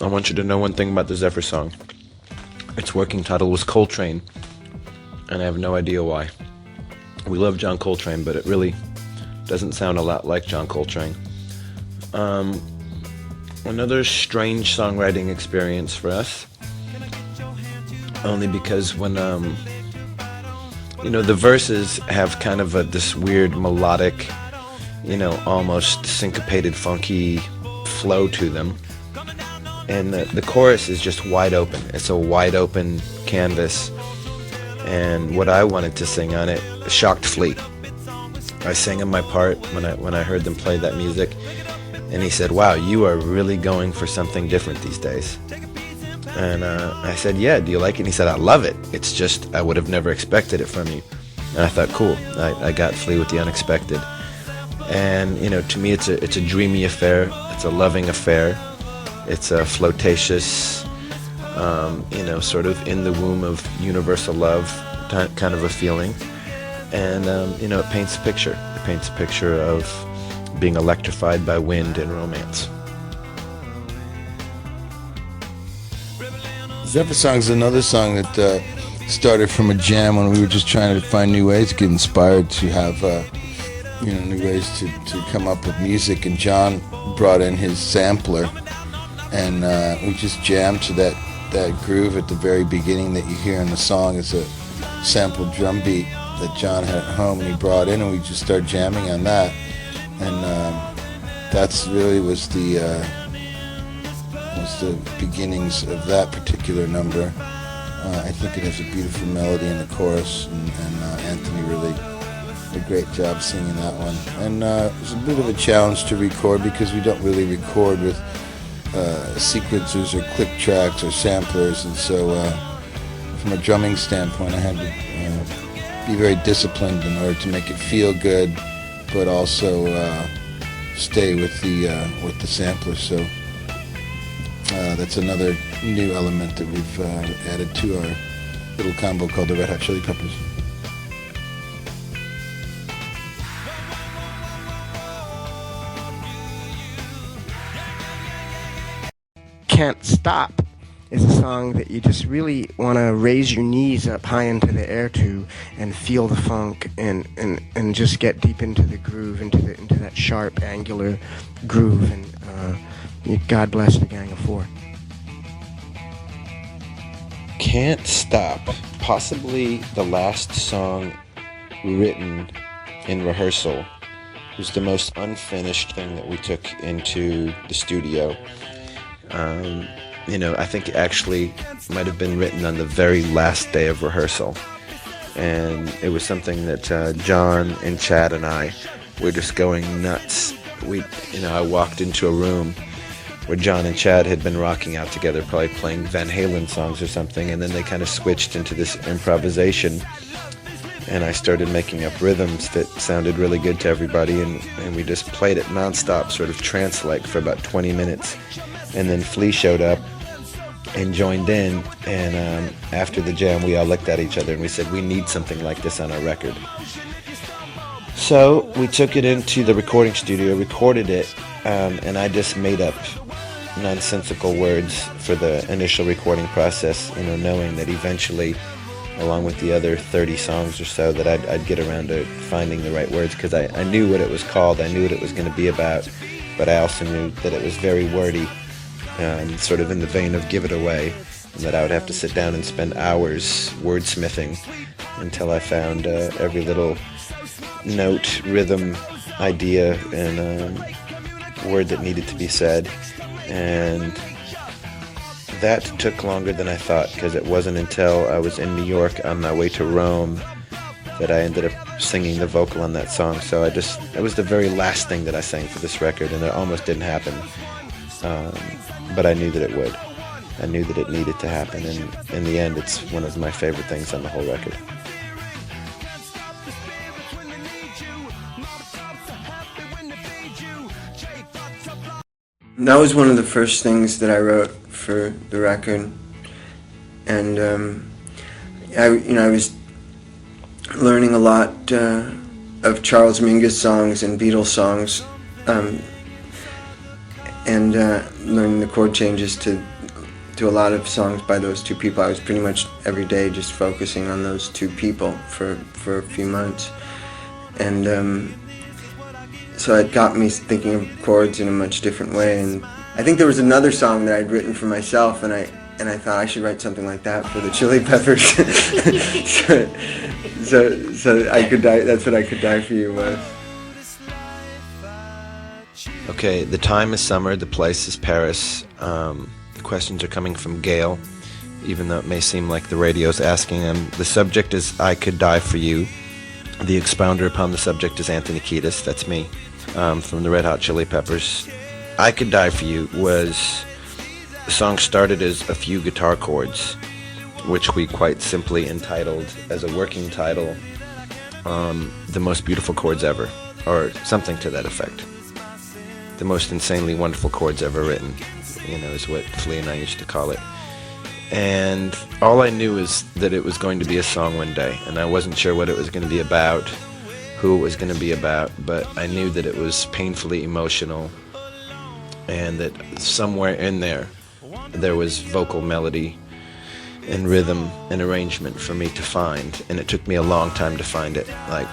I want you to know one thing about the Zephyr Song. Its working title was Coltrane, and I have no idea why. We love John Coltrane, but it really doesn't sound a lot like John Coltrane. Another strange songwriting experience for us, only because when the verses have kind of this weird melodic, almost syncopated, funky flow to them, and the chorus is just wide open. It's a wide open canvas, and what I wanted to sing on it shocked Flea. I sang him my part when I heard them play that music, and he said, "Wow, you are really going for something different these days." And I said, "Yeah, do you like it?" And he said, "I love it. It's just I would have never expected it from you." And I thought, cool, I got Flea with the unexpected. And to me, it's a dreamy affair. It's a loving affair. It's a flirtatious, sort of in the womb of universal love kind of a feeling. And it paints a picture. It paints a picture of being electrified by wind and romance. Zephyr Song is another song that started from a jam when we were just trying to find new ways to get inspired, to have new ways to come up with music. And John brought in his sampler, and we just jammed to that groove at the very beginning that you hear in the song. It's a sampled drum beat that John had at home, and he brought in, and we just started jamming on that. And that's really was the beginnings of that particular number. I think it has a beautiful melody in the chorus, and Anthony really did a great job singing that one. And it was a bit of a challenge to record, because we don't really record with sequencers or click tracks or samplers, and so from a drumming standpoint, I had to be very disciplined in order to make it feel good, but also stay with the sampler. So that's another new element that we've added to our little combo called the Red Hot Chili Peppers. Can't Stop is a song that you just really want to raise your knees up high into the air to, and feel the funk, and just get deep into the groove, into that sharp, angular groove. And God bless the Gang of Four. Can't Stop, possibly the last song written in rehearsal. It was the most unfinished thing that we took into the studio. I think it actually might have been written on the very last day of rehearsal. And it was something that John and Chad and I were just going nuts. I walked into a room where John and Chad had been rocking out together, probably playing Van Halen songs or something, and then they kind of switched into this improvisation, and I started making up rhythms that sounded really good to everybody, and we just played it nonstop, sort of trance-like, for about 20 minutes. And then Flea showed up and joined in, and after the jam we all looked at each other and we said, we need something like this on our record. So we took it into the recording studio, recorded it, and I just made up nonsensical words for the initial recording process, knowing that eventually, along with the other 30 songs or so, that I'd get around to finding the right words, because I knew what it was called, I knew what it was going to be about, but I also knew that it was very wordy, sort of in the vein of Give It Away, and that I would have to sit down and spend hours wordsmithing until I found every little note, rhythm, idea, and word that needed to be said. And that took longer than I thought, because it wasn't until I was in New York on my way to Rome that I ended up singing the vocal on that song. So it was the very last thing that I sang for this record, and it almost didn't happen. But I knew that it would. I knew that it needed to happen, and in the end, it's one of my favorite things on the whole record. That was one of the first things that I wrote for the record, and I was learning a lot of Charles Mingus songs and Beatles songs, and learning the chord changes to a lot of songs by those two people. I was pretty much every day just focusing on those two people for a few months, and so it got me thinking of chords in a much different way. And I think there was another song that I'd written for myself, and I thought I should write something like that for the Chili Peppers. so I Could Die. That's what I Could Die For You was. Okay, the time is summer, the place is Paris. Questions are coming from Gail, even though it may seem like the radio's asking them. The subject is I Could Die For You. The expounder upon the subject is Anthony Kiedis, that's me, from the Red Hot Chili Peppers. I Could Die For You was, the song started as a few guitar chords, which we quite simply entitled as a working title, The Most Beautiful Chords Ever, or something to that effect. The most insanely wonderful chords ever written, is what Flea and I used to call it. And all I knew is that it was going to be a song one day, and I wasn't sure what it was going to be about, who it was going to be about, but I knew that it was painfully emotional, and that somewhere in there was vocal melody and rhythm and arrangement for me to find, and it took me a long time to find it. Like,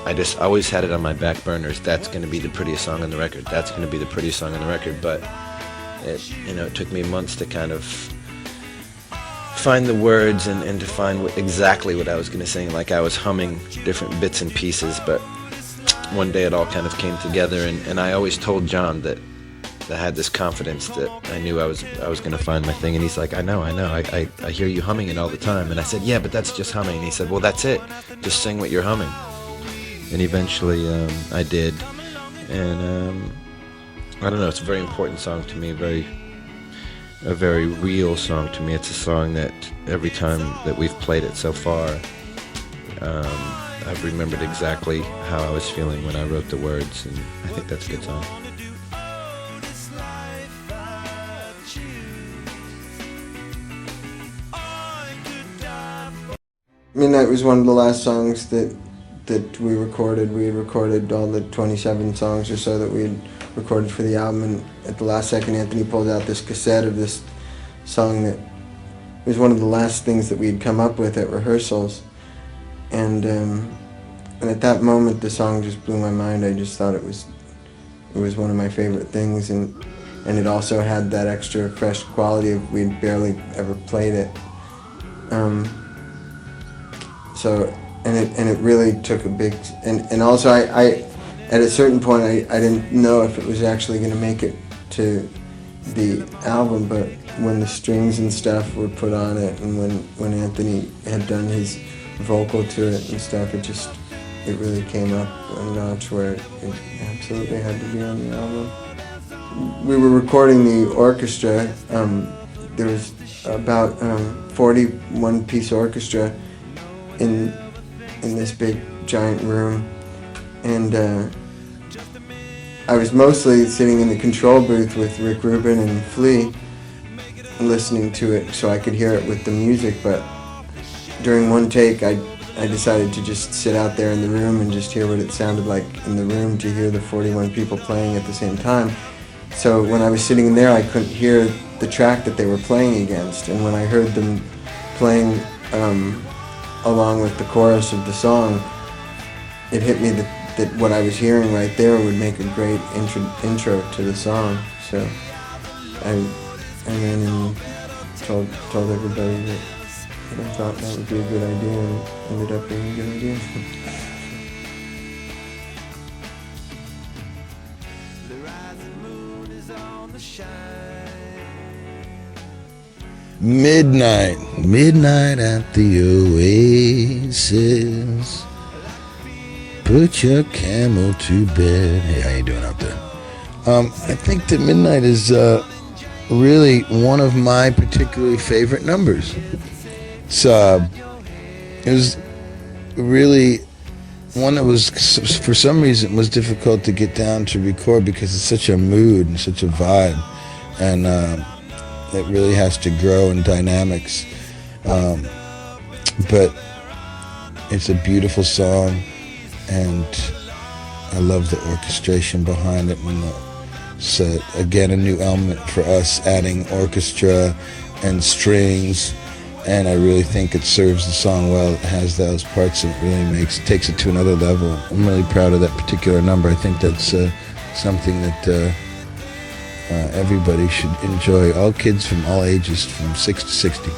I just always had it on my back burners. That's going to be the prettiest song on the record. That's going to be the prettiest song on the record. But it took me months to kind of find the words and to find exactly what I was going to sing. Like, I was humming different bits and pieces, but one day it all kind of came together. And I always told John that I had this confidence that I knew I was going to find my thing. And he's like, I know. I hear you humming it all the time. And I said, yeah, but that's just humming. And he said, well, that's it. Just sing what you're humming. And eventually I did, and I don't know, it's a very important song to me, a very real song to me. It's a song that every time that we've played it so far, I've remembered exactly how I was feeling when I wrote the words, and I think that's a good song. Midnight was one of the last songs that we recorded. We had recorded all the 27 songs or so that we had recorded for the album, and at the last second Anthony pulled out this cassette of this song that was one of the last things that we had come up with at rehearsals, and at that moment the song just blew my mind. I just thought it was one of my favorite things, and it also had that extra fresh quality of we'd barely ever played it. And it really took a big, and also I at a certain point I didn't know if it was actually going to make it to the album, but when the strings and stuff were put on it, and when Anthony had done his vocal to it and stuff, it really came up a notch where it absolutely had to be on the album. We were recording the orchestra. There was about 41-piece orchestra in this big giant room, and I was mostly sitting in the control booth with Rick Rubin and Flea listening to it so I could hear it with the music, but during one take I decided to just sit out there in the room and just hear what it sounded like in the room, to hear the 41 people playing at the same time. So when I was sitting in there, I couldn't hear the track that they were playing against, and when I heard them playing along with the chorus of the song, it hit me that what I was hearing right there would make a great intro to the song. So I ran and told everybody that I thought that would be a good idea, and it ended up being a good idea. Midnight at the Oasis. Put your camel to bed. Hey, how you doing out there? I think that Midnight is really one of my particularly favorite numbers. It was really one that was, for some reason, was difficult to get down to record because it's such a mood and such a vibe, and it really has to grow in dynamics. But it's a beautiful song, and I love the orchestration behind it, and It's again a new element for us, adding orchestra and strings, and I really think it serves the song well. It has those parts that really takes it to another level. I'm really proud of that particular number. I think that's something that everybody should enjoy. All kids from all ages, from 6 to 60.